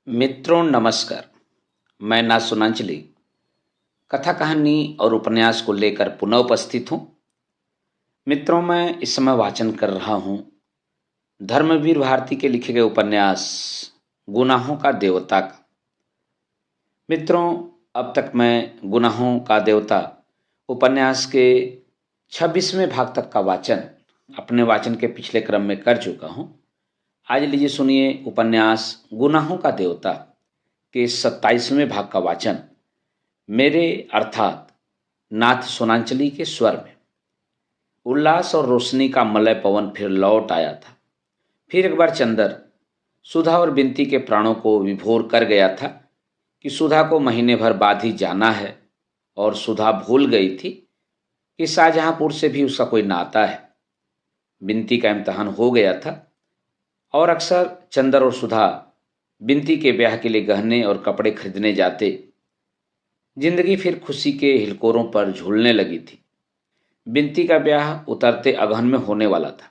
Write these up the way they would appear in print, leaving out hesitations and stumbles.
मित्रों नमस्कार। मैं ना सुनांजलि कथा कहानी और उपन्यास को लेकर पुनः उपस्थित हूँ। मित्रों, मैं इस समय वाचन कर रहा हूँ धर्मवीर भारती के लिखे गए उपन्यास गुनाहों का देवता का। मित्रों, अब तक मैं गुनाहों का देवता उपन्यास के 26वें भाग तक का वाचन अपने वाचन के पिछले क्रम में कर चुका हूँ। आज लीजिए सुनिए उपन्यास गुनाहों का देवता के 27वें भाग का वाचन मेरे अर्थात नाथ सोनांचली के स्वर में। उल्लास और रोशनी का मलय पवन फिर लौट आया था। फिर एक बार चंदर सुधा और बिनती के प्राणों को विभोर कर गया था कि सुधा को महीने भर बाद ही जाना है, और सुधा भूल गई थी कि शाहजहांपुर से भी उसका कोई नाता है। बिनती का इम्तिहान हो गया था और अक्सर चंदर और सुधा बिनती के ब्याह के लिए गहने और कपड़े खरीदने जाते। जिंदगी फिर खुशी के हिलकोरों पर झूलने लगी थी। बिनती का ब्याह उतरते अगहन में होने वाला था।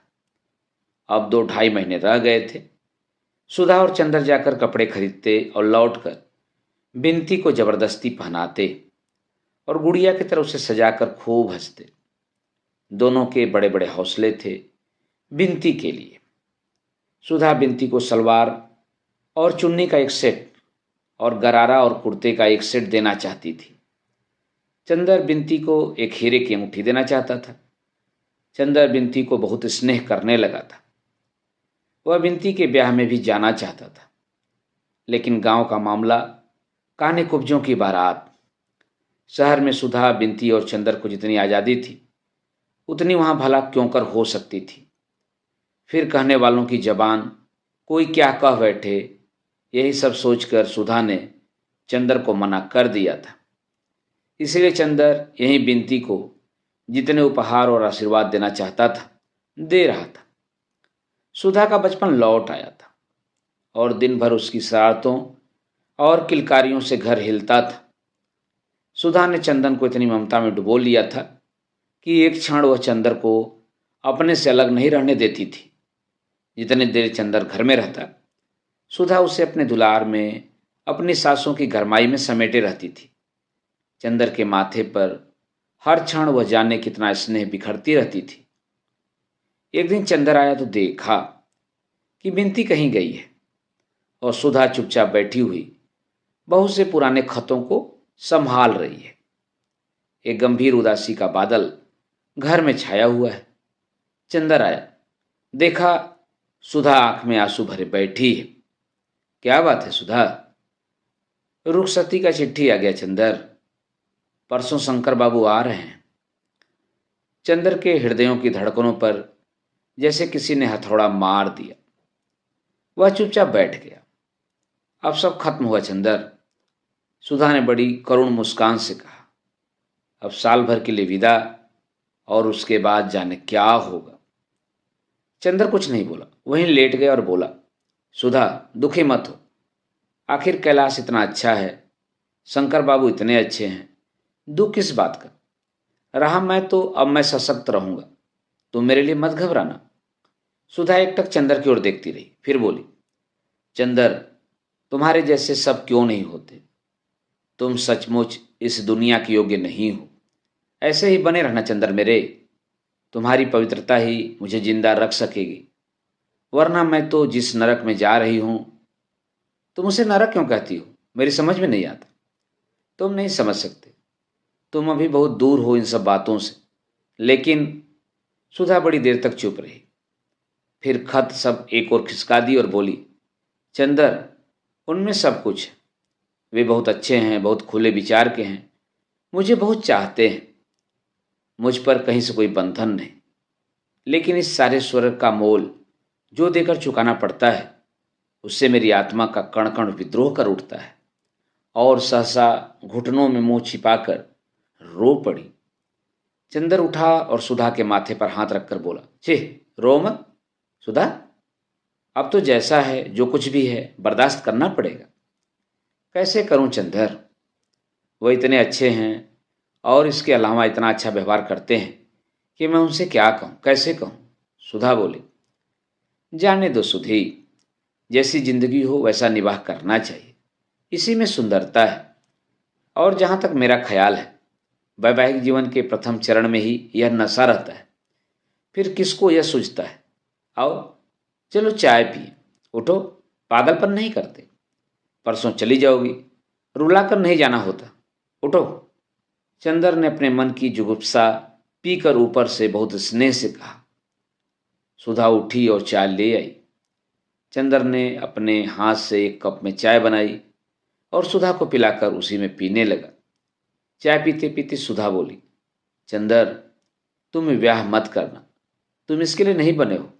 अब 2-2.5 महीने रह गए थे। सुधा और चंदर जाकर कपड़े खरीदते और लौटकर बिनती को जबरदस्ती पहनाते और गुड़िया की तरह उसे सजाकर खूब हंसते। दोनों के बड़े बड़े हौसले थे बिनती के लिए। सुधा बिनती को सलवार और चुन्नी का एक सेट और गरारा और कुर्ते का एक सेट देना चाहती थी। चंदर बिनती को एक हीरे की अंगूठी देना चाहता था। चंदर बिनती को बहुत स्नेह करने लगा था। वह बिनती के ब्याह में भी जाना चाहता था, लेकिन गांव का मामला, काने कुब्जों की बारात। शहर में सुधा, बिनती और चंदर को जितनी आज़ादी थी उतनी वहां भला क्यों कर हो सकती थी। फिर कहने वालों की जबान कोई क्या कह बैठे, यही सब सोचकर सुधा ने चंदर को मना कर दिया था। इसलिए चंदर यही बिनती को जितने उपहार और आशीर्वाद देना चाहता था दे रहा था। सुधा का बचपन लौट आया था और दिन भर उसकी शरारतों और किलकारियों से घर हिलता था। सुधा ने चंदन को इतनी ममता में डुबो लिया था कि एक क्षण वह चंदर को अपने से अलग नहीं रहने देती थी। जितने देर चंदर घर में रहता, सुधा उसे अपने दुलार में, अपनी सासों की गरमाई में समेटे रहती थी। चंदर के माथे पर हर क्षण वह जाने कितना स्नेह बिखरती रहती थी। एक दिन चंदर आया तो देखा कि बिनती कहीं गई है और सुधा चुपचाप बैठी हुई बहू से पुराने खतों को संभाल रही है। एक गंभीर उदासी का बादल घर में छाया हुआ है। चंदर आया, देखा सुधा आंख में आंसू भरे बैठी है। क्या बात है सुधा? रुखसती का चिट्ठी आ गया चंदर, परसों शंकर बाबू आ रहे हैं। चंदर के हृदयों की धड़कनों पर जैसे किसी ने हथौड़ा मार दिया। वह चुपचाप बैठ गया। अब सब खत्म हुआ चंदर, सुधा ने बड़ी करुण मुस्कान से कहा। अब साल भर के लिए विदा, और उसके बाद जाने क्या होगा। चंदर कुछ नहीं बोला, वहीं लेट गया और बोला, सुधा दुखी मत हो। आखिर कैलाश इतना अच्छा है, शंकर बाबू इतने अच्छे हैं, दुख किस बात का। रहा मैं तो अब मैं सशक्त रहूंगा, तुम मेरे लिए मत घबराना। सुधा एकटक चंदर की ओर देखती रही, फिर बोली, चंदर तुम्हारे जैसे सब क्यों नहीं होते। तुम सचमुच इस दुनिया के योग्य नहीं हो। ऐसे ही बने रहना चंदर मेरे, तुम्हारी पवित्रता ही मुझे जिंदा रख सकेगी, वरना मैं तो जिस नरक में जा रही हूं। तुम उसे नरक क्यों कहती हो, मेरी समझ में नहीं आता। तुम नहीं समझ सकते, तुम अभी बहुत दूर हो इन सब बातों से। लेकिन सुधा बड़ी देर तक चुप रही, फिर खत सब एक और खिसका दी और बोली, चंदर उनमें सब कुछ है। वे बहुत अच्छे हैं, बहुत खुले विचार के हैं, मुझे बहुत चाहते हैं। मुझ पर कहीं से कोई बंधन नहीं, लेकिन इस सारे स्वर्ग का मोल जो देकर चुकाना पड़ता है, उससे मेरी आत्मा का कण कण विद्रोह कर उठता है। और सहसा घुटनों में मुंह छिपाकर रो पड़ी। चंदर उठा और सुधा के माथे पर हाथ रखकर बोला, छी रो मत सुधा, अब तो जैसा है जो कुछ भी है बर्दाश्त करना पड़ेगा। कैसे करूं चंदर, वो इतने अच्छे हैं और इसके अलावा इतना अच्छा व्यवहार करते हैं कि मैं उनसे क्या कहूं, कैसे कहूं। सुधा बोली, जाने दो सुधी, जैसी जिंदगी हो वैसा निवाह करना चाहिए, इसी में सुंदरता है। और जहाँ तक मेरा ख्याल है, वैवाहिक जीवन के प्रथम चरण में ही यह नशा रहता है। फिर किसको यह सूझता है, आओ चलो चाय पिए, उठो, पागलपन नहीं करते, परसों चली जाओगी, रुलाकर नहीं जाना होता, उठो। चंदर ने अपने मन की जुगुप्सा पीकर ऊपर से बहुत स्नेह से कहा। सुधा उठी और चाय ले आई। चंदर ने अपने हाथ से एक कप में चाय बनाई और सुधा को पिलाकर उसी में पीने लगा। चाय पीते पीते सुधा बोली, चंदर, तुम विवाह मत करना, तुम इसके लिए नहीं बने हो।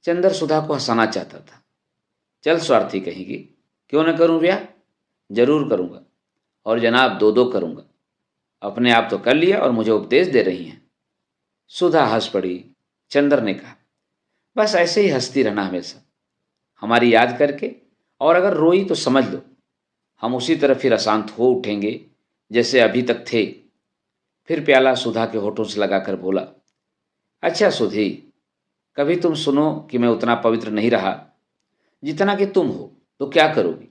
चंदर सुधा को हंसाना चाहता था। चल स्वार्थी कहेगी, क्यों न करूं ब्याह, जरूर करूंगा, और जनाब दो दो करूंगा। अपने आप तो कर लिया और मुझे उपदेश दे रही हैं। सुधा हंस पड़ी। चंदर ने कहा, बस ऐसे ही हंसती रहना हमेशा, हमारी याद करके, और अगर रोई तो समझ लो हम उसी तरह फिर अशांत हो उठेंगे जैसे अभी तक थे। फिर प्याला सुधा के होठों से लगाकर बोला, अच्छा सुधी, कभी तुम सुनो कि मैं उतना पवित्र नहीं रहा जितना कि तुम हो, तो क्या करोगी?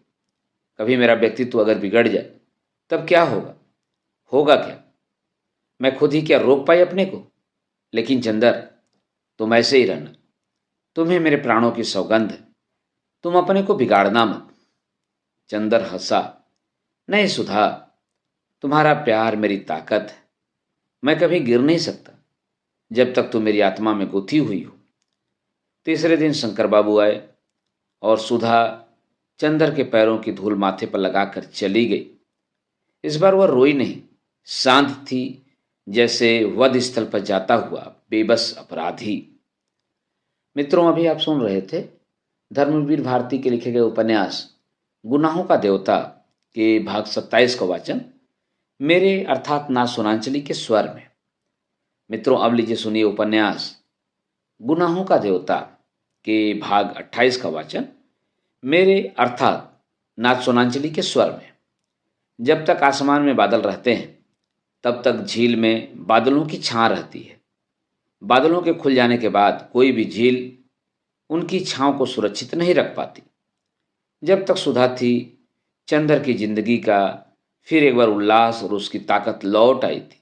कभी मेरा व्यक्तित्व अगर बिगड़ जाए तब क्या होगा? होगा क्या? मैं खुद ही क्या रोक पाई अपने को? लेकिन चंदर, तुम ऐसे ही रहना, तुम्हें मेरे प्राणों की सौगंध है, तुम अपने को बिगाड़ना मत। चंदर हंसा, नहीं सुधा, तुम्हारा प्यार मेरी ताकत है, मैं कभी गिर नहीं सकता जब तक तुम मेरी आत्मा में गुथी हुई हो। तीसरे दिन शंकर बाबू आए और सुधा चंदर के पैरों की धूल माथे पर लगाकर चली गई। इस बार वह रोई नहीं, शांत थी, जैसे वध स्थल पर जाता हुआ बेबस अपराधी। मित्रों, अभी आप सुन रहे थे धर्मवीर भारती के लिखे गए उपन्यास गुनाहों का देवता के भाग 27 का वाचन मेरे अर्थात ना सुनांचली के स्वर में। मित्रों, अब लीजिए सुनिए उपन्यास गुनाहों का देवता के भाग 28 का वाचन मेरे अर्थात नाथ सोनांचली के स्वर में। जब तक आसमान में बादल रहते हैं तब तक झील में बादलों की छां रहती है। बादलों के खुल जाने के बाद कोई भी झील उनकी छांव को सुरक्षित नहीं रख पाती। जब तक सुधा थी, चंदर की जिंदगी का फिर एक बार उल्लास और उसकी ताकत लौट आई थी।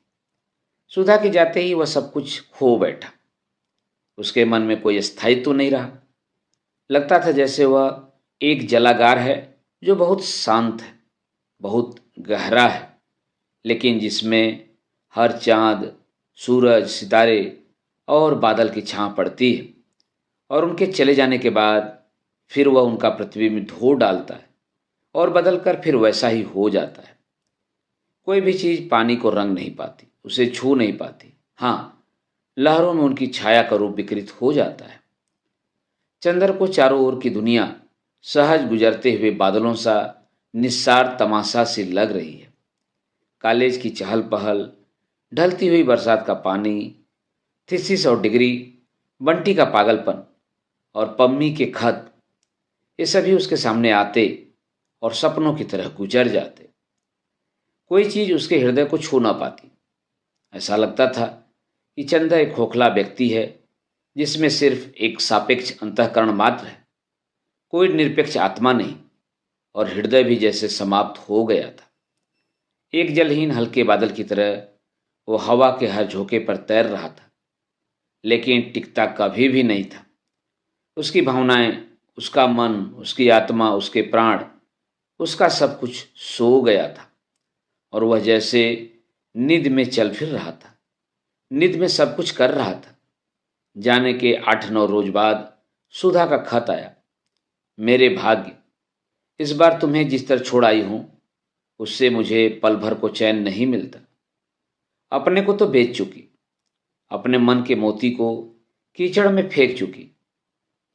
सुधा के जाते ही वह सब कुछ खो बैठा। उसके मन में कोई स्थायित्व नहीं रहा। लगता था जैसे वह एक जलागार है जो बहुत शांत है, बहुत गहरा है, लेकिन जिसमें हर चांद, सूरज, सितारे और बादल की छां पड़ती है, और उनके चले जाने के बाद फिर वह उनका पृथ्वी में धो डालता है और बदलकर फिर वैसा ही हो जाता है। कोई भी चीज पानी को रंग नहीं पाती, उसे छू नहीं पाती। हाँ, लहरों में उनकी छाया का रूप विकृत हो जाता है। चंद्र को चारों ओर की दुनिया सहज गुजरते हुए बादलों सा निस्सार तमाशा सी लग रही है। कॉलेज की चहल पहल, ढलती हुई बरसात का पानी, थीसिस और डिग्री, बंटी का पागलपन और पम्मी के खत, ये सभी उसके सामने आते और सपनों की तरह गुजर जाते। कोई चीज उसके हृदय को छू ना पाती। ऐसा लगता था कि चंद्र एक खोखला व्यक्ति है जिसमें सिर्फ एक सापेक्ष अंतःकरण मात्र है, कोई निरपेक्ष आत्मा नहीं, और हृदय भी जैसे समाप्त हो गया था। एक जलहीन हल्के बादल की तरह वो हवा के हर झोंके पर तैर रहा था, लेकिन टिकता कभी भी नहीं था। उसकी भावनाएं, उसका मन, उसकी आत्मा, उसके प्राण, उसका सब कुछ सो गया था, और वह जैसे निध में चल फिर रहा था, निध में सब कुछ कर रहा था। जाने के 8-9 रोज बाद सुधा का खत आया। मेरे भाग्य, इस बार तुम्हें जिस तरह छोड़ आई हूं उससे मुझे पल भर को चैन नहीं मिलता। अपने को तो बेच चुकी, अपने मन के मोती को कीचड़ में फेंक चुकी।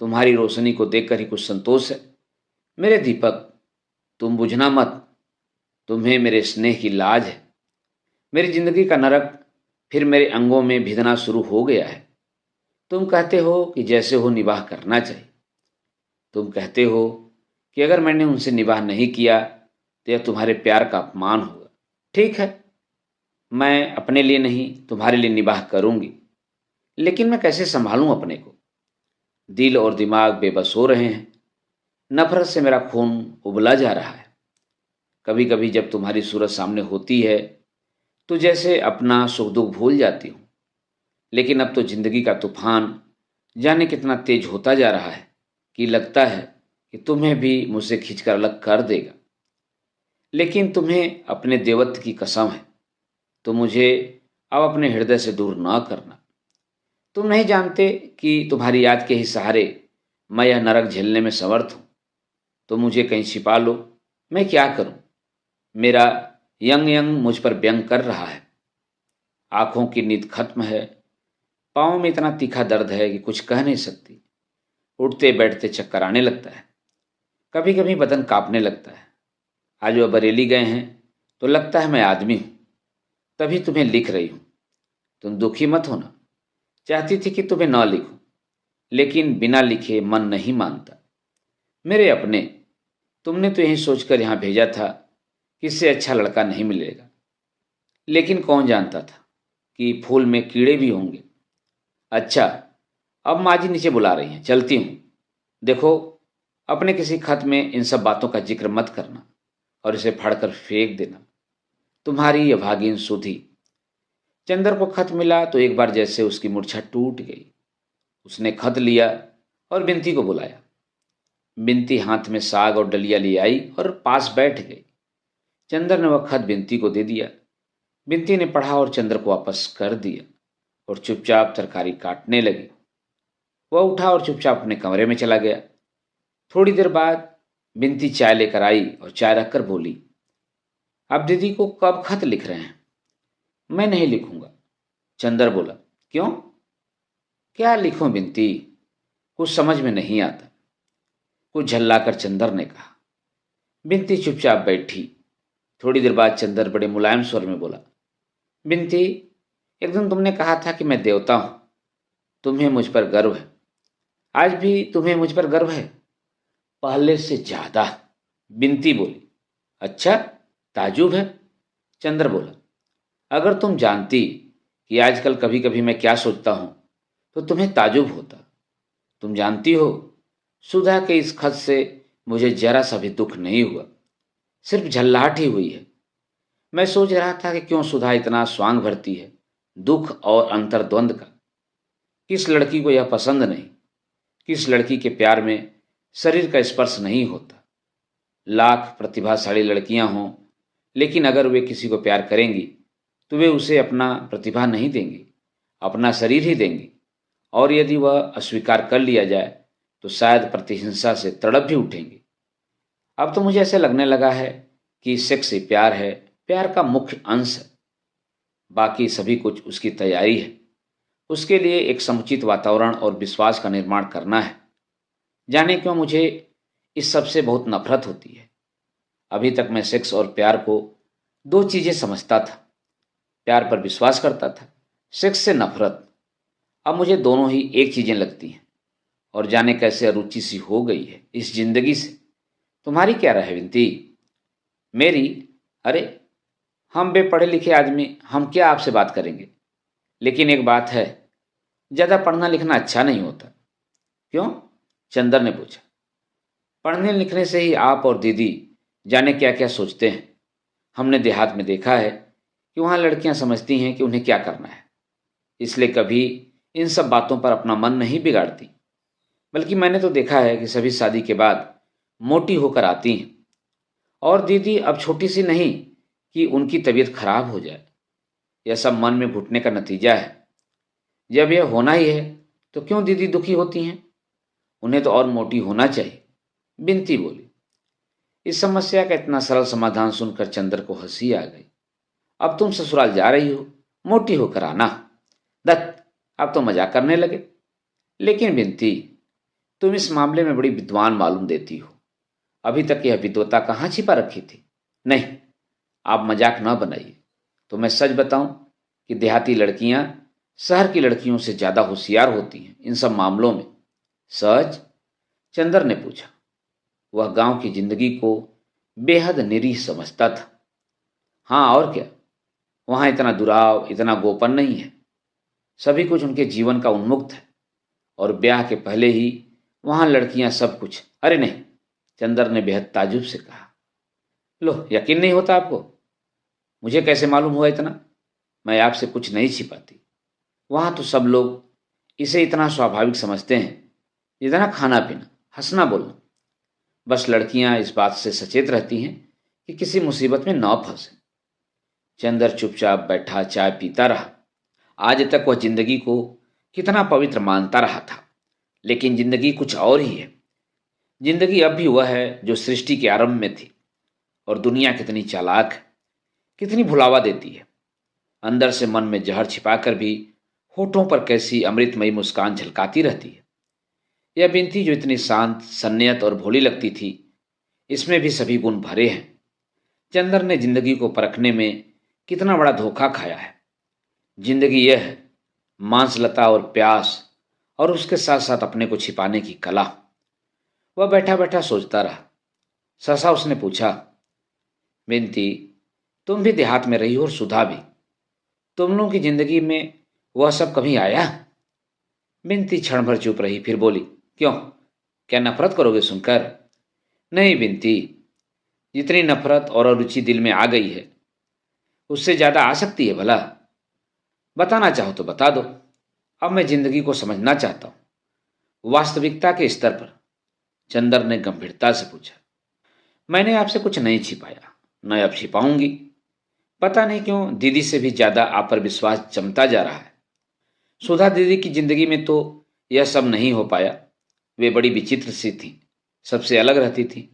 तुम्हारी रोशनी को देखकर ही कुछ संतोष है। मेरे दीपक, तुम बुझना मत, तुम्हें मेरे स्नेह की लाज है। मेरी जिंदगी का नरक फिर मेरे अंगों में भिदना शुरू हो गया है। तुम कहते हो कि जैसे हो निवाह करना चाहिए। तुम कहते हो कि अगर मैंने उनसे निवाह नहीं किया तो यह तुम्हारे प्यार का अपमान होगा। ठीक है, मैं अपने लिए नहीं तुम्हारे लिए निवाह करूंगी, लेकिन मैं कैसे संभालूं अपने को? दिल और दिमाग बेबस हो रहे हैं। नफरत से मेरा खून उबला जा रहा है। कभी कभी जब तुम्हारी सूरत सामने होती है तो जैसे अपना सुख दुख भूल जाती हूँ। लेकिन अब तो जिंदगी का तूफान जाने कितना तेज होता जा रहा है कि लगता है कि तुम्हें भी मुझसे खींचकर अलग कर देगा। लेकिन तुम्हें अपने देवत्व की कसम है, तो मुझे अब अपने हृदय से दूर न करना। तुम नहीं जानते कि तुम्हारी याद के ही सहारे मैं यह नरक झेलने में समर्थ हूँ। तो मुझे कहीं छिपा लो, मैं क्या करूं? मेरा यंग यंग मुझ पर व्यंग कर रहा है। आंखों की नींद खत्म है, पाँव में इतना तीखा दर्द है कि कुछ कह नहीं सकती। उठते बैठते चक्कर आने लगता है, कभी कभी बदन कांपने लगता है। आज वह बरेली गए हैं तो लगता है मैं आदमी हूं। तभी तुम्हें लिख रही हूं। तुम दुखी मत होना। चाहती थी कि तुम्हें न लिखूं, लेकिन बिना लिखे मन नहीं मानता। मेरे अपने, तुमने तो यही सोचकर यहां भेजा था कि इससे अच्छा लड़का नहीं मिलेगा। लेकिन कौन जानता था कि फूल में कीड़े भी होंगे। अच्छा, अब माँ जी नीचे बुला रही हैं, चलती हूँ। देखो, अपने किसी खत में इन सब बातों का जिक्र मत करना और इसे फाड़कर फेंक देना। तुम्हारी ये भागिन सुधी। चंदर को खत मिला तो एक बार जैसे उसकी मूर्छा टूट गई। उसने खत लिया और बिनती को बुलाया। बिनती हाथ में साग और डलिया ले आई और पास बैठ गई। चंदर ने वह खत बिनती को दे दिया। बिनती ने पढ़ा और चंद्र को वापस कर दिया और चुपचाप तरकारी काटने लगी। वह उठा और चुपचाप अपने कमरे में चला गया। थोड़ी देर बाद बिनती चाय लेकर आई और चाय रखकर बोली, आप दीदी को कब खत लिख रहे हैं? मैं नहीं लिखूंगा। चंदर बोला, क्यों? क्या लिखूं बिनती, कुछ समझ में नहीं आता। कुछ झल्लाकर चंदर ने कहा। बिनती चुपचाप बैठी। थोड़ी देर बाद चंदर बड़े मुलायम स्वर में बोला, बिनती, एक दिन तुमने कहा था कि मैं देवता हूं। तुम्हें मुझ पर गर्व है। आज भी तुम्हें मुझ पर गर्व है? पहले से ज्यादा। बिनती बोली, अच्छा, ताजुब है। चंद्र बोला, अगर तुम जानती कि आजकल कभी कभी मैं क्या सोचता हूं तो तुम्हें ताजुब होता। तुम जानती हो, सुधा के इस खत से मुझे जरा सा भी दुख नहीं हुआ, सिर्फ झल्लाहट ही हुई है। मैं सोच रहा था कि क्यों सुधा इतना स्वांग भरती है दुख और अंतर्द्वंद का। किस लड़की को यह पसंद नहीं? किस लड़की के प्यार में शरीर का स्पर्श नहीं होता? लाख प्रतिभाशाली लड़कियां हों, लेकिन अगर वे किसी को प्यार करेंगी तो वे उसे अपना प्रतिभा नहीं देंगी, अपना शरीर ही देंगी। और यदि वह अस्वीकार कर लिया जाए तो शायद प्रतिहिंसा से तड़प भी उठेंगी। अब तो मुझे ऐसे लगने लगा है कि सेक्स ही प्यार है, प्यार का मुख्य अंश है। बाकी सभी कुछ उसकी तैयारी है। उसके लिए एक समुचित वातावरण और विश्वास का निर्माण करना है। जाने क्यों मुझे इस सब से बहुत नफरत होती है। अभी तक मैं सेक्स और प्यार को दो चीजें समझता था। प्यार पर विश्वास करता था, सेक्स से नफरत। अब मुझे दोनों ही एक चीजें लगती हैं और जाने कैसे अरुचि सी हो गई है इस जिंदगी से। तुम्हारी क्या राय है विनती? मेरी? अरे, हम बेपढ़े लिखे आदमी, हम क्या आपसे बात करेंगे। लेकिन एक बात है, ज्यादा पढ़ना लिखना अच्छा नहीं होता। क्यों? चंदर ने पूछा। पढ़ने लिखने से ही आप और दीदी जाने क्या क्या सोचते हैं। हमने देहात में देखा है कि वहां लड़कियां समझती हैं कि उन्हें क्या करना है, इसलिए कभी इन सब बातों पर अपना मन नहीं बिगाड़ती। बल्कि मैंने तो देखा है कि सभी शादी के बाद मोटी होकर आती हैं। और दीदी अब छोटी सी नहीं कि उनकी तबीयत खराब हो जाए। यह सब मन में घुटने का नतीजा है। जब यह होना ही है तो क्यों दीदी दुखी होती हैं? उन्हें तो और मोटी होना चाहिए। बिनती बोली। इस समस्या का इतना सरल समाधान सुनकर चंद्र को हंसी आ गई। अब तुम ससुराल जा रही हो, मोटी होकर आना। दत्त, अब तो मजाक करने लगे। लेकिन बिनती, तुम इस मामले में बड़ी विद्वान मालूम देती हो। अभी तक यह विद्वता कहाँ छिपा रखी थी? नहीं, आप मजाक न बनाइए। तो मैं सच बताऊं कि देहाती लड़कियां शहर की लड़कियों से ज्यादा होशियार होती हैं इन सब मामलों में। सच? चंदर ने पूछा। वह गांव की जिंदगी को बेहद निरीह समझता था। हाँ, और क्या। वहां इतना दुराव, इतना गोपन नहीं है। सभी कुछ उनके जीवन का उन्मुक्त है। और ब्याह के पहले ही वहां लड़कियां सब कुछ, अरे नहीं, चंदर ने बेहद ताजुब से कहा। लो, यकीन नहीं होता आपको? मुझे कैसे मालूम हुआ इतना? मैं आपसे कुछ नहीं छिपाती। वहां तो सब लोग इसे इतना स्वाभाविक समझते हैं जितना खाना पीना, हंसना बोलना। बस लड़कियां इस बात से सचेत रहती हैं कि किसी मुसीबत में ना फंसे। चंदर चुपचाप बैठा चाय पीता रहा। आज तक वह जिंदगी को कितना पवित्र मानता रहा था, लेकिन जिंदगी कुछ और ही है। जिंदगी अब भी वह है जो सृष्टि के आरंभ में थी। और दुनिया कितनी चालाक है, कितनी भुलावा देती है। अंदर से मन में जहर छिपाकर भी होठों पर कैसी अमृतमयी मुस्कान झलकाती रहती है। यह बिनती जो इतनी शांत, संयत और भोली लगती थी, इसमें भी सभी गुण भरे हैं। चंदर ने जिंदगी को परखने में कितना बड़ा धोखा खाया है। जिंदगी यह है मांसलता और प्यास, और उसके साथ साथ अपने को छिपाने की कला। वह बैठा बैठा सोचता रहा। सहसा उसने पूछा, बिनती, तुम भी देहात में रही हो और सुधा भी। तुम लोगों की जिंदगी में वह सब कभी आया? बिनती क्षण भर चुप रही, फिर बोली, क्यों, क्या नफरत करोगे सुनकर? नहीं बिनती, जितनी नफरत और अरुचि दिल में आ गई है उससे ज्यादा आ सकती है भला? बताना चाहो तो बता दो। अब मैं जिंदगी को समझना चाहता हूं, वास्तविकता के स्तर पर। चंदर ने गंभीरता से पूछा। मैंने आपसे कुछ नहीं छिपाया, न अब छिपाऊंगी। पता नहीं क्यों दीदी से भी ज्यादा आप पर विश्वास जमता जा रहा है। सुधा दीदी की जिंदगी में तो यह सब नहीं हो पाया। वे बड़ी विचित्र सी थी, सबसे अलग रहती थी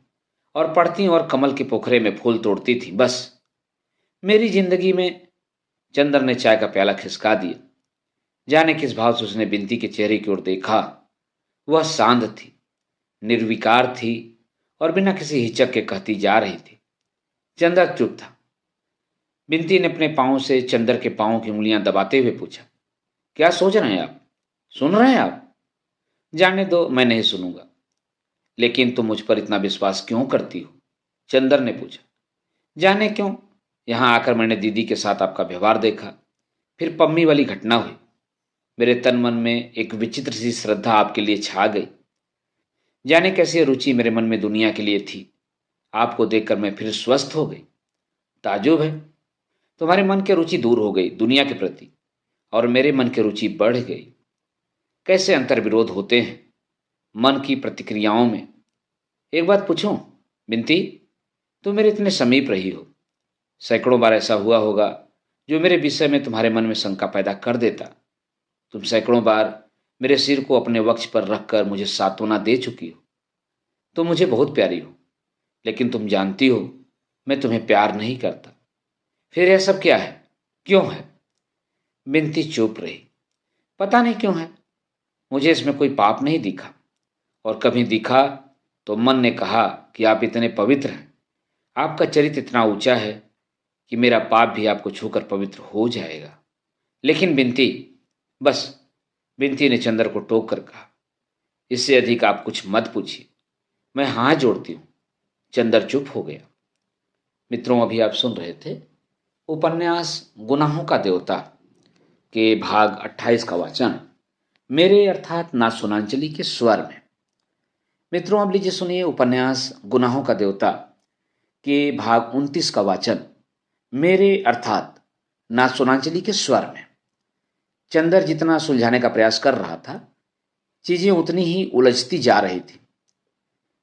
और पढ़ती और कमल के पोखरे में फूल तोड़ती थी। बस मेरी जिंदगी में। चंदर ने चाय का प्याला खिसका दिया। जाने किस भाव से उसने बिनती के चेहरे की ओर देखा। वह शांत थी, निर्विकार थी और बिना किसी हिचक के कहती जा रही थी। चंदर चुप था। बिनती ने अपने पांव से चंदर के पांव की उंगलियां दबाते हुए पूछा, क्या सोच रहे हैं आप? सुन रहे हैं आप? जाने दो, मैं नहीं सुनूंगा। लेकिन तुम मुझ पर इतना विश्वास क्यों करती हो? चंदर ने पूछा। जाने क्यों, यहां आकर मैंने दीदी के साथ आपका व्यवहार देखा, फिर पम्मी वाली घटना हुई। मेरे तन मन में एक विचित्र सी श्रद्धा आपके लिए छा गई। जाने कैसी रुचि मेरे मन में दुनिया के लिए थी, आपको देखकर मैं फिर स्वस्थ हो गई। ताजुब है, तुम्हारे मन की रुचि दूर हो गई दुनिया के प्रति, और मेरे मन की रुचि बढ़ गई। कैसे अंतर विरोध होते हैं मन की प्रतिक्रियाओं में। एक बात पूछूं बिनती, तुम मेरे इतने समीप रही हो, सैकड़ों बार ऐसा हुआ होगा जो मेरे विषय में तुम्हारे मन में शंका पैदा कर देता। तुम सैकड़ों बार मेरे सिर को अपने वक्ष पर रखकर मुझे सांत्वना दे चुकी हो। तुम मुझे बहुत प्यारी हो, लेकिन तुम जानती हो मैं तुम्हें प्यार नहीं करता। फिर यह सब क्या है, क्यों है? बिनती चुप रही। पता नहीं क्यों है, मुझे इसमें कोई पाप नहीं दिखा, और कभी दिखा तो मन ने कहा कि आप इतने पवित्र हैं, आपका चरित्र इतना ऊंचा है कि मेरा पाप भी आपको छूकर पवित्र हो जाएगा। लेकिन बिनती, बस, बिनती ने चंदर को टोक कर कहा, इससे अधिक आप कुछ मत पूछिए, मैं हाथ जोड़ती हूं। चंदर चुप हो गया। मित्रों, अभी आप सुन रहे थे उपन्यास गुनाहों का देवता के भाग 28 का वाचन मेरे अर्थात ना सुनांजलि के स्वर में। मित्रों, अब लीजिए सुनिए उपन्यास गुनाहों का देवता के भाग 29 का वाचन मेरे अर्थात ना सुनांजलि के स्वर में। चंदर जितना सुलझाने का प्रयास कर रहा था, चीजें उतनी ही उलझती जा रही थी।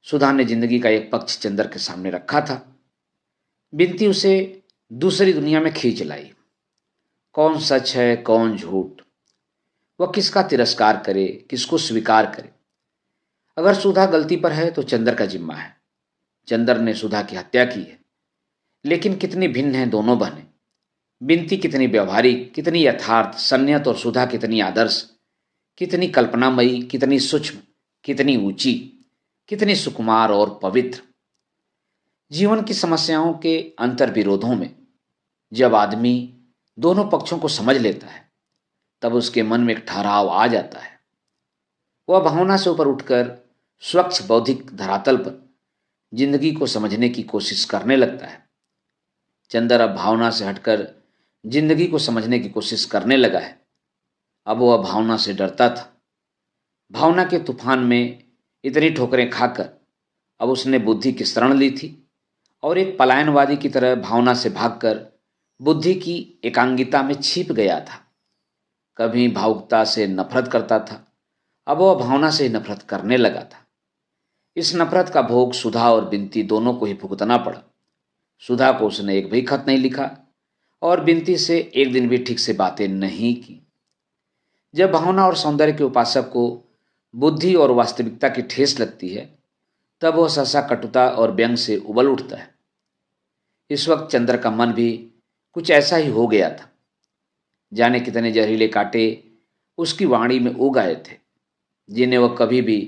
सुधा ने जिंदगी का एक पक्ष चंदर के सामने रखा था। बिनती उसे दूसरी दुनिया में खींच लाई। कौन सच है, कौन झूठ, वह किसका तिरस्कार करे, किसको स्वीकार करे। अगर सुधा गलती पर है तो चंदर का जिम्मा है। चंदर ने सुधा की हत्या की है, लेकिन कितनी भिन्न हैं दोनों बहनें। बिनती कितनी व्यवहारिक, कितनी यथार्थ, संयत, और सुधा कितनी आदर्श, कितनी कल्पनामयी, कितनी सूक्ष्म, कितनी ऊंची, कितनी सुकुमार और पवित्र। जीवन की समस्याओं के अंतर विरोधों में जब आदमी दोनों पक्षों को समझ लेता है, तब उसके मन में एक ठहराव आ जाता है। वह भावना से ऊपर उठकर स्वच्छ बौद्धिक धरातल पर जिंदगी को समझने की कोशिश करने लगता है। चंदर अब भावना से हटकर जिंदगी को समझने की कोशिश करने लगा है। अब वह भावना से डरता था। भावना के तूफान में इतनी ठोकरें खाकर अब उसने बुद्धि की शरण ली थी और एक पलायनवादी की तरह भावना से भागकर बुद्धि की एकांगिता में छिप गया था। कभी भावुकता से नफरत करता था, अब वह भावना से ही नफरत करने लगा था। इस नफरत का भोग सुधा और बिनती दोनों को ही भुगतना पड़ा। सुधा को उसने एक भी खत नहीं लिखा और बिनती से एक दिन भी ठीक से बातें नहीं की। जब भावना और सौंदर्य के उपासक को बुद्धि और वास्तविकता की ठेस लगती है, तब वह सहसा कटुता और व्यंग से उबल उठता है। इस वक्त चंद्र का मन भी कुछ ऐसा ही हो गया था। जाने कितने जहरीले कांटे उसकी वाणी में उग आए थे, जिन्हें वह कभी भी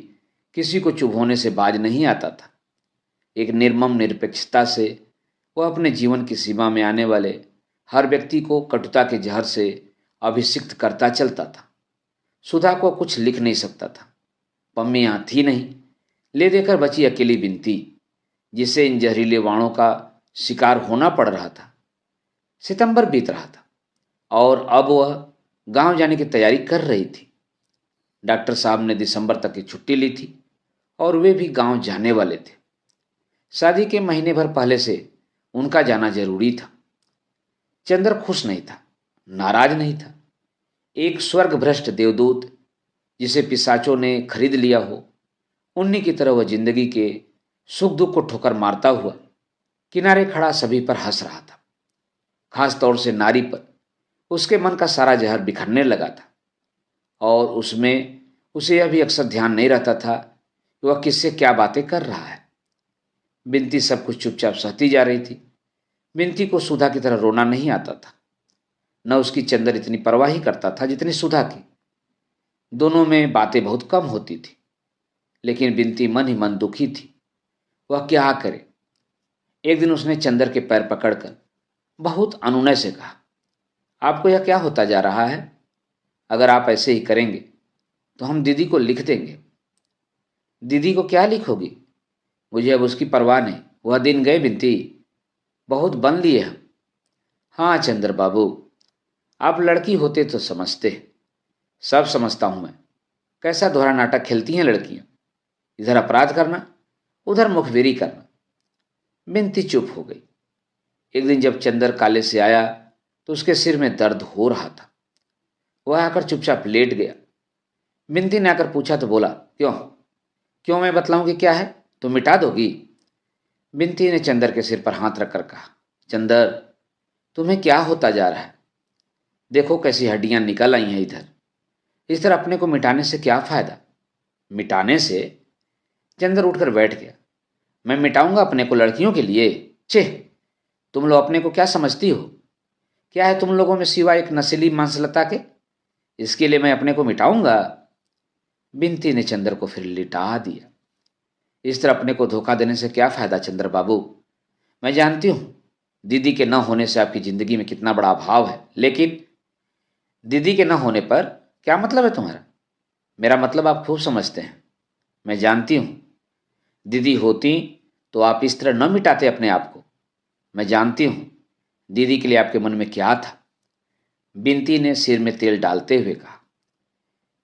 किसी को चुभोने से बाज नहीं आता था। एक निर्मम निरपेक्षता से वह अपने जीवन की सीमा में आने वाले हर व्यक्ति को कटुता के जहर से अभिषिक्त करता चलता था। सुधा को कुछ लिख नहीं सकता था। पम्मी यहाँ थी नहीं, ले देकर बची अकेली बिनती, जिसे इन जहरीले वाणों का शिकार होना पड़ रहा था। सितंबर बीत रहा था और अब वह गांव जाने की तैयारी कर रही थी। डॉक्टर साहब ने दिसंबर तक की छुट्टी ली थी और वे भी गांव जाने वाले थे। शादी के महीने भर पहले से उनका जाना जरूरी था। चंद्र खुश नहीं था, नाराज नहीं था। एक स्वर्ग भ्रष्ट देवदूत जिसे पिशाचों ने खरीद लिया हो, उन्हीं की तरह वह जिंदगी के सुख दुख को ठोकर मारता हुआ किनारे खड़ा सभी पर हंस रहा था। खास तौर से नारी पर उसके मन का सारा जहर बिखरने लगा था और उसमें उसे यह भी अक्सर ध्यान नहीं रहता था कि वह किससे क्या बातें कर रहा है। बिनती सब कुछ चुपचाप सहती जा रही थी। बिनती को सुधा की तरह रोना नहीं आता था, न उसकी चंदर इतनी परवाह ही करता था जितनी सुधा की। दोनों में बातें बहुत कम होती थी, लेकिन बिनती मन ही मन दुखी थी। वह क्या करे। एक दिन उसने चंदर के पैर पकड़कर बहुत अनुनय से कहा, आपको यह क्या होता जा रहा है? अगर आप ऐसे ही करेंगे तो हम दीदी को लिख देंगे। दीदी को क्या लिखोगी? मुझे अब उसकी परवाह नहीं। वह दिन गए बिनती, बहुत बन लिए हम। हाँ चंद्र बाबू, आप लड़की होते तो समझते। सब समझता हूं मैं। कैसा दोहरा नाटक खेलती हैं लड़कियां, इधर अपराध करना, उधर मुखबिरी करना। बिनती चुप हो गई। एक दिन जब चंद्र काले से आया तो उसके सिर में दर्द हो रहा था। वह आकर चुपचाप लेट गया। बिनती ने आकर पूछा तो बोला, क्यों क्यों मैं बतलाऊं कि क्या है? तुम मिटा दोगी? बिनती ने चंदर के सिर पर हाथ रखकर कहा, चंदर, तुम्हें क्या होता जा रहा है? देखो कैसी हड्डियां निकल आई हैं इधर। इस तरह अपने को मिटाने से क्या फायदा? मिटाने से? चंदर उठकर बैठ गया। मैं मिटाऊंगा अपने को लड़कियों के लिए? छे, तुम लोग अपने को क्या समझती हो? क्या है तुम लोगों में सिवा एक नशीली मांसलता के? इसके लिए मैं अपने को मिटाऊंगा? बिनती ने चंदर को फिर लिटा दिया। इस तरह अपने को धोखा देने से क्या फायदा चंद्र बाबू? मैं जानती हूं दीदी के न होने से आपकी जिंदगी में कितना बड़ा अभाव है, लेकिन दीदी के न होने पर क्या मतलब है तुम्हारा? मेरा मतलब आप खूब समझते हैं। मैं जानती हूं दीदी होती तो आप इस तरह न मिटाते अपने आप को। मैं जानती हूं दीदी के लिए आपके मन में क्या था। बिनती ने सिर में तेल डालते हुए कहा।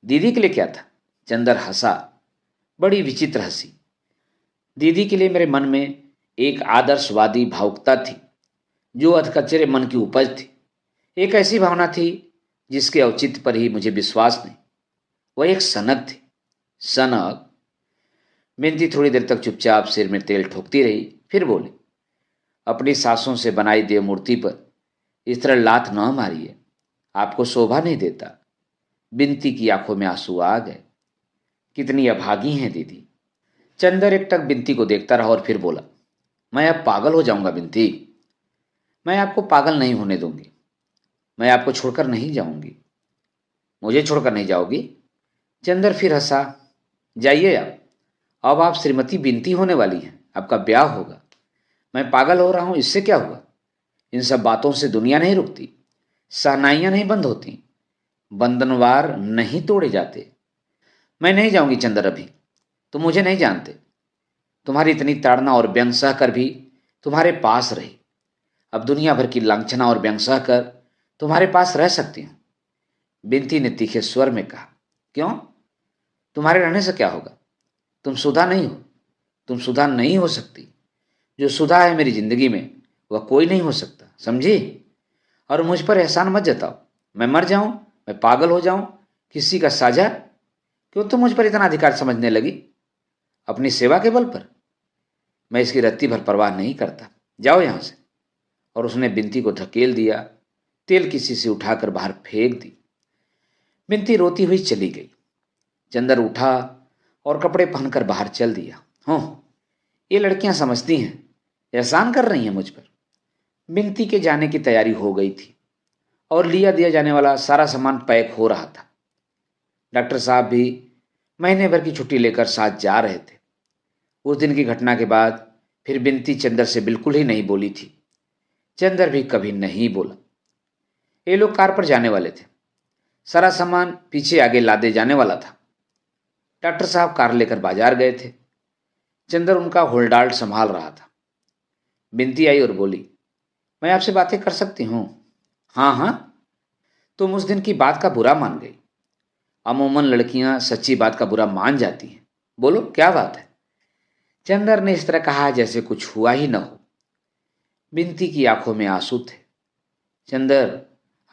दीदी के लिए क्या था? चंदर हंसा, बड़ी विचित्र हंसी। दीदी के लिए मेरे मन में एक आदर्शवादी भावुकता थी जो अधकचरे मन की उपज थी। एक ऐसी भावना थी जिसके औचित्य पर ही मुझे विश्वास नहीं। वह एक सनक थी। सनक? बिनती थोड़ी देर तक चुपचाप सिर में तेल ठोकती रही, फिर बोली, अपनी सासों से बनाई देव मूर्ति पर इस तरह लात न मारिए, आपको शोभा नहीं देता। बिनती की आंखों में आंसू आ गए। कितनी अभागी हैं दीदी। चंदर एकटक बिनती को देखता रहा और फिर बोला, मैं अब पागल हो जाऊंगा बिनती। मैं आपको पागल नहीं होने दूंगी। मैं आपको छोड़कर नहीं जाऊंगी। मुझे छोड़कर नहीं जाओगी? चंदर फिर हंसा। जाइए आप। अब आप श्रीमती बिनती होने वाली हैं, आपका ब्याह होगा। मैं पागल हो रहा हूं, इससे क्या हुआ? इन सब बातों से दुनिया नहीं रुकती, शहनाइयां नहीं बंद होती, बंधनवार नहीं तोड़े जाते। मैं नहीं जाऊंगी चंदर अभी। तुम मुझे नहीं जानते। तुम्हारी इतनी ताड़ना और व्यंग सह कर भी तुम्हारे पास रही। अब दुनिया भर की लांछना और व्यंग सह कर तुम्हारे पास रह सकती हूं। बिनती ने तीखे स्वर में कहा, क्यों? तुम्हारे रहने से क्या होगा? तुम सुधा नहीं हो। तुम सुधा नहीं हो सकती। जो सुधा है मेरी जिंदगी में वह कोई नहीं हो सकता, समझी? और मुझ पर एहसान मत जताओ। मैं मर जाऊं, मैं पागल हो जाऊं, किसी का साझा, क्यों तुम मुझ पर इतना अधिकार समझने लगी? अपनी सेवा के बल पर? मैं इसकी रत्ती भर परवाह नहीं करता। जाओ यहां से। और उसने बिनती को धकेल दिया, तेल की शीशी उठाकर बाहर फेंक दी। बिनती रोती हुई चली गई। चंदर उठा और कपड़े पहनकर बाहर चल दिया। हो, ये लड़कियां समझती हैं, एहसान कर रही हैं मुझ पर। बिनती के जाने की तैयारी हो गई थी और लिया दिया जाने वाला सारा सामान पैक हो रहा था। डॉक्टर साहब भी महीने भर की छुट्टी लेकर साथ जा रहे थे। उस दिन की घटना के बाद फिर बिनती चंदर से बिल्कुल ही नहीं बोली थी। चंदर भी कभी नहीं बोला। ये लोग कार पर जाने वाले थे। सारा सामान पीछे आगे लादे जाने वाला था। डॉक्टर साहब कार लेकर बाजार गए थे। चंदर उनका होल्डाल्ट संभाल रहा था। बिनती आई और बोली, मैं आपसे बातें कर सकती हूँ? हाँ हाँ। तुम उस दिन की बात का बुरा मान गई। अमूमन लड़कियां सच्ची बात का बुरा मान जाती हैं। बोलो क्या बात है? चंदर ने इस तरह कहा जैसे कुछ हुआ ही न हो। बिनती की आंखों में आंसू थे। चंदर,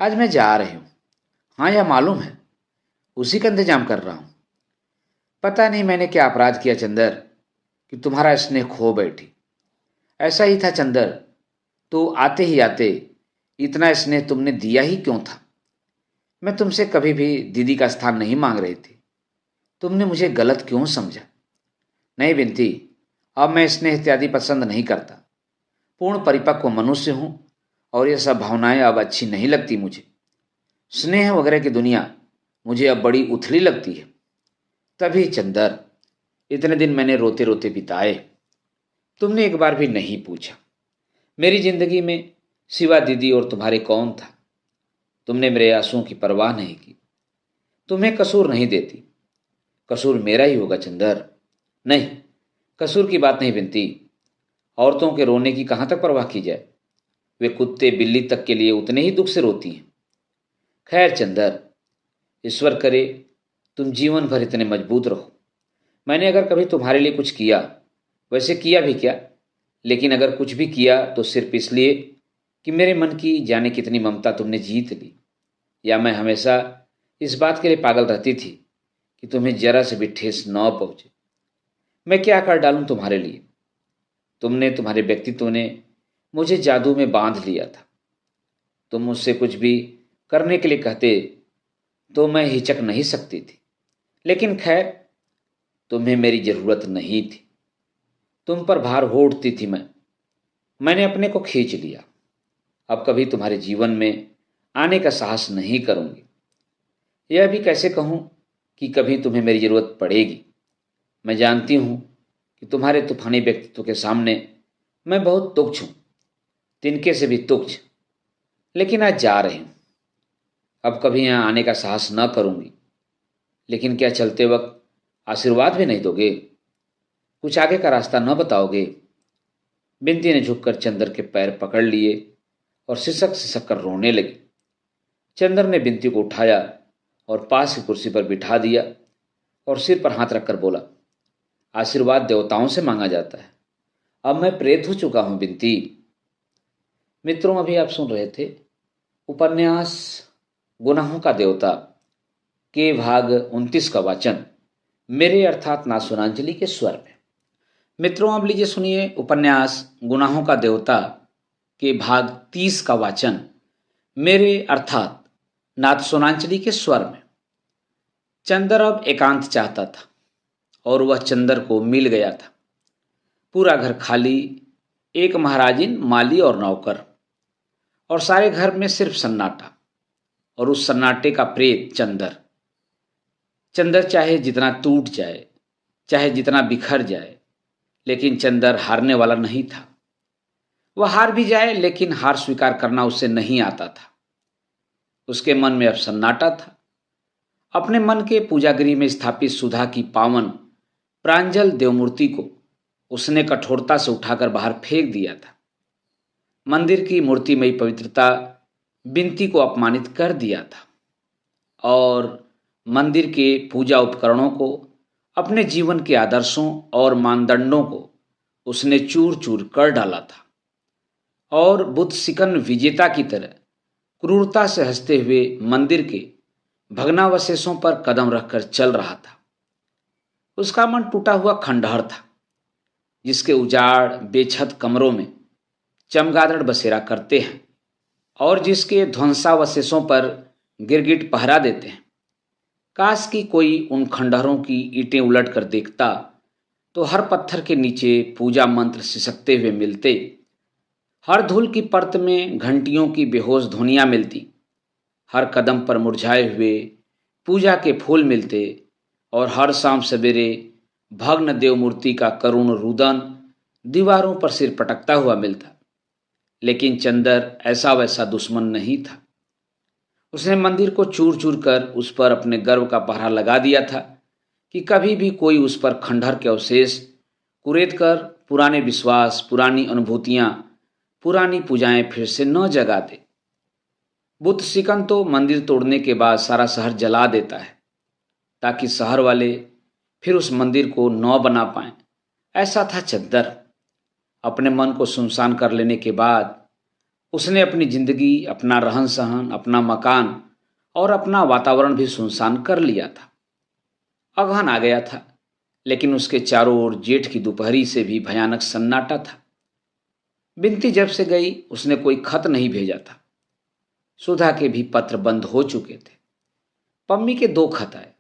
आज मैं जा रही हूं। हाँ, यह मालूम है। उसी का इंतजाम कर रहा हूं। पता नहीं मैंने क्या अपराध किया चंदर कि तुम्हारा स्नेह खो बैठी। ऐसा ही था चंदर, तो आते ही आते इतना स्नेह तुमने दिया ही क्यों था? मैं तुमसे कभी भी दीदी का स्थान नहीं मांग रही थी। तुमने मुझे गलत क्यों समझा? नहीं बिनती, अब मैं स्नेह इत्यादि पसंद नहीं करता। पूर्ण परिपक्व मनुष्य हूं और ये सब भावनाएं अब अच्छी नहीं लगती मुझे। स्नेह वगैरह की दुनिया मुझे अब बड़ी उथली लगती है। तभी चंदर, इतने दिन मैंने रोते रोते बिताए। तुमने एक बार भी नहीं पूछा मेरी जिंदगी में सिवा दीदी और तुम्हारे कौन था। तुमने मेरे आंसुओं की परवाह नहीं की। तुम्हें कसूर नहीं देती। कसूर मेरा ही होगा चंदर। नहीं, कसूर की बात नहीं बिनती। औरतों के रोने की कहाँ तक परवाह की जाए? वे कुत्ते बिल्ली तक के लिए उतने ही दुख से रोती हैं। खैर चंदर, ईश्वर करे तुम जीवन भर इतने मजबूत रहो। मैंने अगर कभी तुम्हारे लिए कुछ किया, वैसे किया भी क्या, लेकिन अगर कुछ भी किया तो सिर्फ इसलिए कि मेरे मन की जाने कितनी ममता तुमने जीत ली, या मैं हमेशा इस बात के लिए पागल रहती थी कि तुम्हें जरा से भी ठेस न पहुंचे। मैं क्या कर डालूं तुम्हारे लिए? तुमने, तुम्हारे व्यक्तित्व ने मुझे जादू में बांध लिया था। तुम मुझसे कुछ भी करने के लिए कहते तो मैं हिचक नहीं सकती थी, लेकिन खैर, तुम्हें मेरी जरूरत नहीं थी। तुम पर भार हो उठती थी मैंने अपने को खींच लिया। अब कभी तुम्हारे जीवन में आने का साहस नहीं करूंगी। यह भी कैसे कहूं कि कभी तुम्हें मेरी जरूरत पड़ेगी। मैं जानती हूं कि तुम्हारे तूफानी व्यक्तित्व के सामने मैं बहुत तुच्छ हूं, तिनके से भी तुच्छ। लेकिन आज जा रही हूं। अब कभी यहां आने का साहस न करूंगी। लेकिन क्या चलते वक्त आशीर्वाद भी नहीं दोगे? कुछ आगे का रास्ता न बताओगे? बिंदी ने झुककर चंदर के पैर पकड़ लिए और सिसक सिसक कर रोने लगी। चंदर ने बिंती को उठाया और पास की कुर्सी पर बिठा दिया और सिर पर हाथ रखकर बोला, आशीर्वाद देवताओं से मांगा जाता है। अब मैं प्रेत हो चुका हूं बिंती। मित्रों, अभी आप सुन रहे थे उपन्यास गुनाहों का देवता के भाग 29 का वाचन मेरे अर्थात नासुनांजलि के स्वर में। मित्रों, अब लीजिए सुनिए उपन्यास गुनाहों का देवता के भाग 30 का वाचन मेरे अर्थात नाथसोनांचली के स्वर में। चंदर अब एकांत चाहता था और वह चंदर को मिल गया था। पूरा घर खाली, एक महाराजिन, माली और नौकर, और सारे घर में सिर्फ सन्नाटा, और उस सन्नाटे का प्रेत चंदर। चंदर चाहे जितना टूट जाए, चाहे जितना बिखर जाए, लेकिन चंदर हारने वाला नहीं था। वह हार भी जाए लेकिन हार स्वीकार करना उसे नहीं आता था। उसके मन में अब सन्नाटा था। अपने मन के पूजागृह में स्थापित सुधा की पावन प्रांजल देवमूर्ति को उसने कठोरता से उठाकर बाहर फेंक दिया था। मंदिर की मूर्तिमयी पवित्रता बिनती को अपमानित कर दिया था और मंदिर के पूजा उपकरणों को अपने जीवन के आदर्शों और मानदंडों को उसने चूर चूर कर डाला था और बुद्ध सिकन विजेता की तरह क्रूरता से हंसते हुए मंदिर के भग्नावशेषों पर कदम रखकर चल रहा था। उसका मन टूटा हुआ खंडहर था, जिसके उजाड़ बेछत कमरों में चमगादड़ बसेरा करते हैं और जिसके ध्वंसावशेषों पर गिरगिट पहरा देते हैं। काश कि कोई उन खंडहरों की ईंटें उलट कर देखता तो हर पत्थर के नीचे पूजा मंत्र सिसकते हुए मिलते, हर धूल की परत में घंटियों की बेहोश ध्वनियां मिलती, हर कदम पर मुरझाए हुए पूजा के फूल मिलते और हर शाम सवेरे भग्न देव मूर्ति का करुण रुदन दीवारों पर सिर पटकता हुआ मिलता। लेकिन चंदर ऐसा वैसा दुश्मन नहीं था। उसने मंदिर को चूर चूर कर उस पर अपने गर्व का पहरा लगा दिया था कि कभी भी कोई उस पर खंडहर के अवशेष कुरेद कर पुराने विश्वास, पुरानी अनुभूतियां, पुरानी पूजाएं फिर से न जगा दे। बुद्ध सिकन तो मंदिर तोड़ने के बाद सारा शहर जला देता है ताकि शहर वाले फिर उस मंदिर को न बना पाएं। ऐसा था चद्दर। अपने मन को सुनसान कर लेने के बाद उसने अपनी जिंदगी, अपना रहन सहन, अपना मकान और अपना वातावरण भी सुनसान कर लिया था। अगहन आ गया था, लेकिन उसके चारों ओर जेठ की दोपहरी से भी भयानक सन्नाटा था। बिनती जब से गई उसने कोई खत नहीं भेजा था। सुधा के भी पत्र बंद हो चुके थे। पम्मी के 2 खत आए।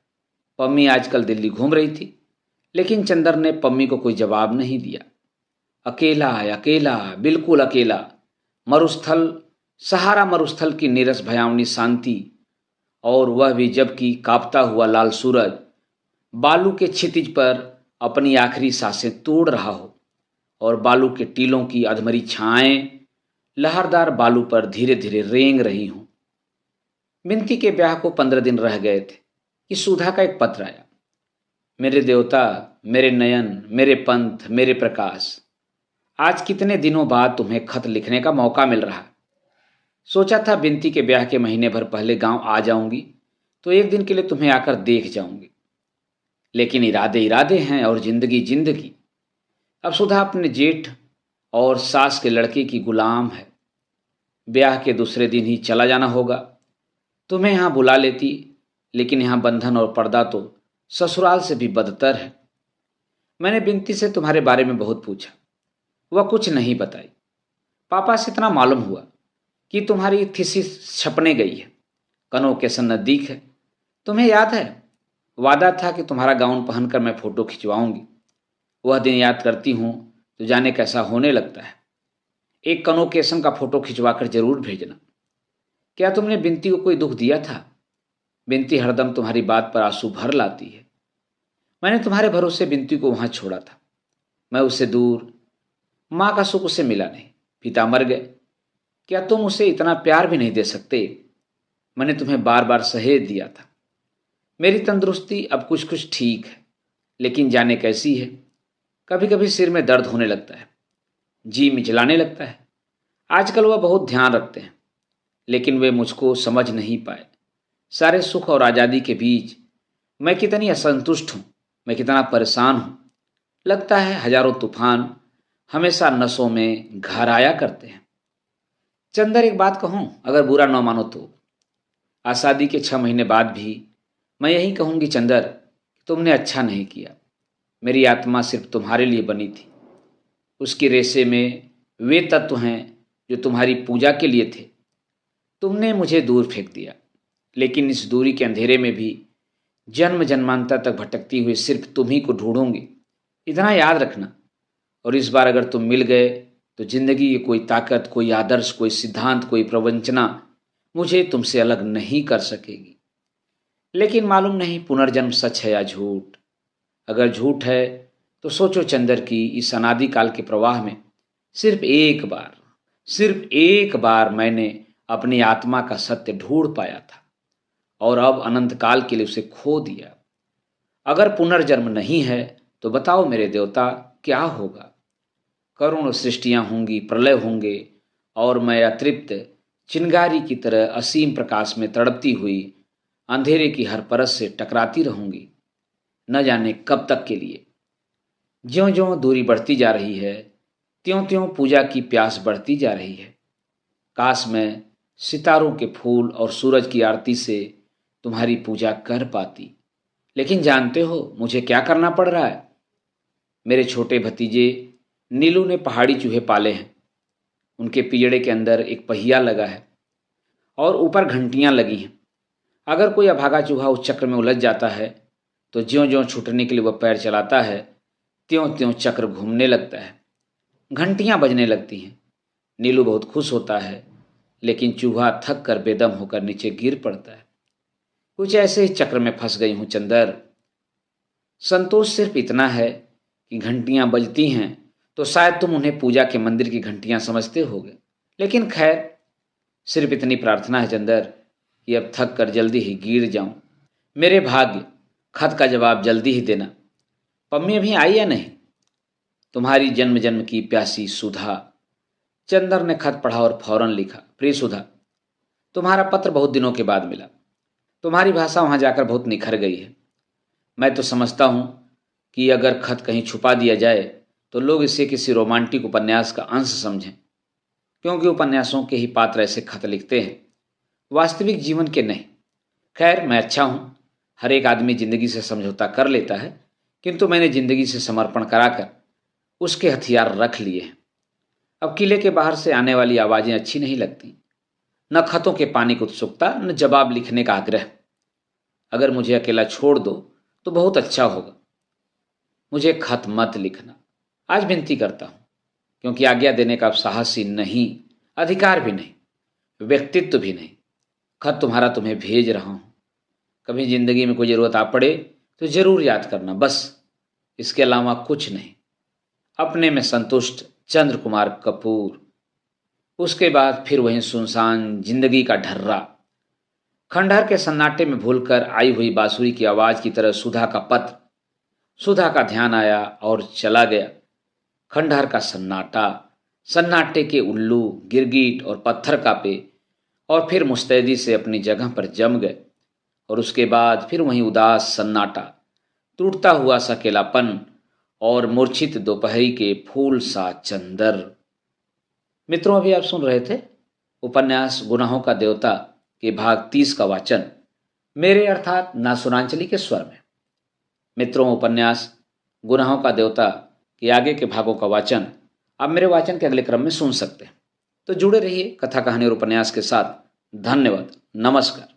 पम्मी आजकल दिल्ली घूम रही थी, लेकिन चंदर ने पम्मी को कोई जवाब नहीं दिया। अकेला है, अकेला, बिल्कुल अकेला। मरुस्थल, सहारा मरुस्थल की नीरस भयावनी शांति, और वह भी जबकि कांपता हुआ लाल सूरज बालू के क्षितिज पर अपनी आखिरी सांसें तोड़ रहा हो और बालू के टीलों की अधमरी छाएं लहरदार बालू पर धीरे धीरे रेंग रही हूं। बिनती के ब्याह को 15 दिन रह गए थे कि सुधा का एक पत्र आया। मेरे देवता, मेरे नयन, मेरे पंथ, मेरे प्रकाश, आज कितने दिनों बाद तुम्हें खत लिखने का मौका मिल रहा। सोचा था बिनती के ब्याह के महीने भर पहले गांव आ जाऊंगी तो एक दिन के लिए तुम्हें आकर देख जाऊंगी, लेकिन इरादे इरादे हैं और जिंदगी जिंदगी। अब सुधा अपने जेठ और सास के लड़के की गुलाम है। ब्याह के दूसरे दिन ही चला जाना होगा। तुम्हें यहाँ बुला लेती, लेकिन यहाँ बंधन और पर्दा तो ससुराल से भी बदतर है। मैंने बिनती से तुम्हारे बारे में बहुत पूछा, वह कुछ नहीं बताई। पापा से इतना मालूम हुआ कि तुम्हारी थीसिस छपने गई है, कन्वोकेशन नज़दीक है। तुम्हें याद है, वादा था कि तुम्हारा गाउन पहनकर मैं फ़ोटो खिंचवाऊंगी। वह दिन याद करती हूँ तो जाने कैसा होने लगता है। एक कन्वोकेशन का फ़ोटो खिंचवाकर जरूर भेजना। क्या तुमने बिनती को कोई दुख दिया था? बिनती हरदम तुम्हारी बात पर आंसू भर लाती है। मैंने तुम्हारे भरोसे बिनती को वहाँ छोड़ा था। मैं उससे दूर, माँ का सुख उसे मिला नहीं, पिता मर गए। क्या तुम उसे इतना प्यार भी नहीं दे सकते? मैंने तुम्हें बार बार सहेज दिया था। मेरी तंदुरुस्ती अब कुछ कुछ ठीक है, लेकिन जाने कैसी है। कभी कभी सिर में दर्द होने लगता है, जी मिचलाने लगता है। आजकल वह बहुत ध्यान रखते हैं, लेकिन वे मुझको समझ नहीं पाए। सारे सुख और आज़ादी के बीच मैं कितनी असंतुष्ट हूँ, मैं कितना परेशान हूँ। लगता है हजारों तूफान हमेशा नसों में घर आया करते हैं। चंदर, एक बात कहूँ, अगर बुरा न मानो तो। आज़ादी के 6 महीने बाद भी मैं यही कहूँगी चंदर, तुमने अच्छा नहीं किया। मेरी आत्मा सिर्फ तुम्हारे लिए बनी थी। उसकी रेशे में वे तत्व हैं जो तुम्हारी पूजा के लिए थे। तुमने मुझे दूर फेंक दिया, लेकिन इस दूरी के अंधेरे में भी जन्म जन्मांतर तक भटकती हुई सिर्फ तुम ही को ढूंढूंगी। इतना याद रखना। और इस बार अगर तुम मिल गए तो जिंदगी की कोई ताकत, कोई आदर्श, कोई सिद्धांत, कोई प्रवंचना मुझे तुमसे अलग नहीं कर सकेगी। लेकिन मालूम नहीं पुनर्जन्म सच है या झूठ। अगर झूठ है तो सोचो चंदर की इस अनादि काल के प्रवाह में सिर्फ एक बार मैंने अपनी आत्मा का सत्य ढूंढ पाया था और अब अनंत काल के लिए उसे खो दिया। अगर पुनर्जन्म नहीं है तो बताओ मेरे देवता, क्या होगा? करुण सृष्टियां होंगी, प्रलय होंगे और मैं अतृप्त चिंगारी की तरह असीम प्रकाश में तड़पती हुई अंधेरे की हर परत से टकराती रहूंगी। न जाने कब तक के लिए। ज्यों ज्यों दूरी बढ़ती जा रही है, त्यों त्यों पूजा की प्यास बढ़ती जा रही है। काश मैं सितारों के फूल और सूरज की आरती से तुम्हारी पूजा कर पाती। लेकिन जानते हो मुझे क्या करना पड़ रहा है? मेरे छोटे भतीजे नीलू ने पहाड़ी चूहे पाले हैं। उनके पिंजड़े के अंदर एक पहिया लगा है और ऊपर घंटियां लगी हैं। अगर कोई अभागा चूहा उस चक्र में उलझ जाता है तो ज्यों ज्यों छूटने के लिए वह पैर चलाता है, त्यों त्यों चक्र घूमने लगता है, घंटियां बजने लगती हैं। नीलू बहुत खुश होता है, लेकिन चूहा थक कर बेदम होकर नीचे गिर पड़ता है। कुछ ऐसे ही चक्र में फंस गई हूं चंदर। संतोष सिर्फ इतना है कि घंटियां बजती हैं तो शायद तुम उन्हें पूजा के मंदिर की घंटियां समझते होगे। लेकिन खैर, सिर्फ इतनी प्रार्थना है चंदर कि अब थक कर जल्दी ही गिर जाऊं। मेरे भाग्य, खत का जवाब जल्दी ही देना। पम्मी अभी आई या नहीं? तुम्हारी जन्म जन्म की प्यासी सुधा। चंदर ने खत पढ़ा और फौरन लिखा, प्रिय सुधा, तुम्हारा पत्र बहुत दिनों के बाद मिला। तुम्हारी भाषा वहां जाकर बहुत निखर गई है। मैं तो समझता हूं कि अगर खत कहीं छुपा दिया जाए तो लोग इसे किसी रोमांटिक उपन्यास का अंश समझें, क्योंकि उपन्यासों के ही पात्र ऐसे खत लिखते हैं, वास्तविक जीवन के नहीं। खैर, मैं अच्छा हूं। हर एक आदमी जिंदगी से समझौता कर लेता है, किंतु मैंने जिंदगी से समर्पण कराकर उसके हथियार रख लिए हैं। अब किले के बाहर से आने वाली आवाजें अच्छी नहीं लगती, न खतों के पानी की उत्सुकता, न जवाब लिखने का आग्रह। अगर मुझे अकेला छोड़ दो तो बहुत अच्छा होगा। मुझे खत मत लिखना, आज विनती करता हूं, क्योंकि आज्ञा देने का अब साहस ही नहीं, अधिकार भी नहीं, व्यक्तित्व भी नहीं। खत तुम्हारा तुम्हें भेज रहा हूं। कभी जिंदगी में कोई जरूरत आ पड़े तो जरूर याद करना, बस। इसके अलावा कुछ नहीं। अपने में संतुष्ट, चंद्र कुमार कपूर। उसके बाद फिर वही सुनसान जिंदगी का ढर्रा। खंडहर के सन्नाटे में भूलकर आई हुई बांसुरी की आवाज की तरह सुधा का पत्र। सुधा का ध्यान आया और चला गया। खंडहर का सन्नाटा, सन्नाटे के उल्लू, गिरगिट और पत्थर कांपे और फिर मुस्तैदी से अपनी जगह पर जम गए। और उसके बाद फिर वही उदास सन्नाटा, टूटता हुआ सा अकेलापन और मूर्छित दोपहरी के फूल सा चंदर। मित्रों, अभी आप सुन रहे थे उपन्यास गुनाहों का देवता के भाग 30 का वाचन मेरे अर्थात नासुरांचली के स्वर में। मित्रों, उपन्यास गुनाहों का देवता के आगे के भागों का वाचन आप मेरे वाचन के अगले क्रम में सुन सकते हैं। तो जुड़े रहिए कथा कहानी और उपन्यास के साथ। धन्यवाद। नमस्कार।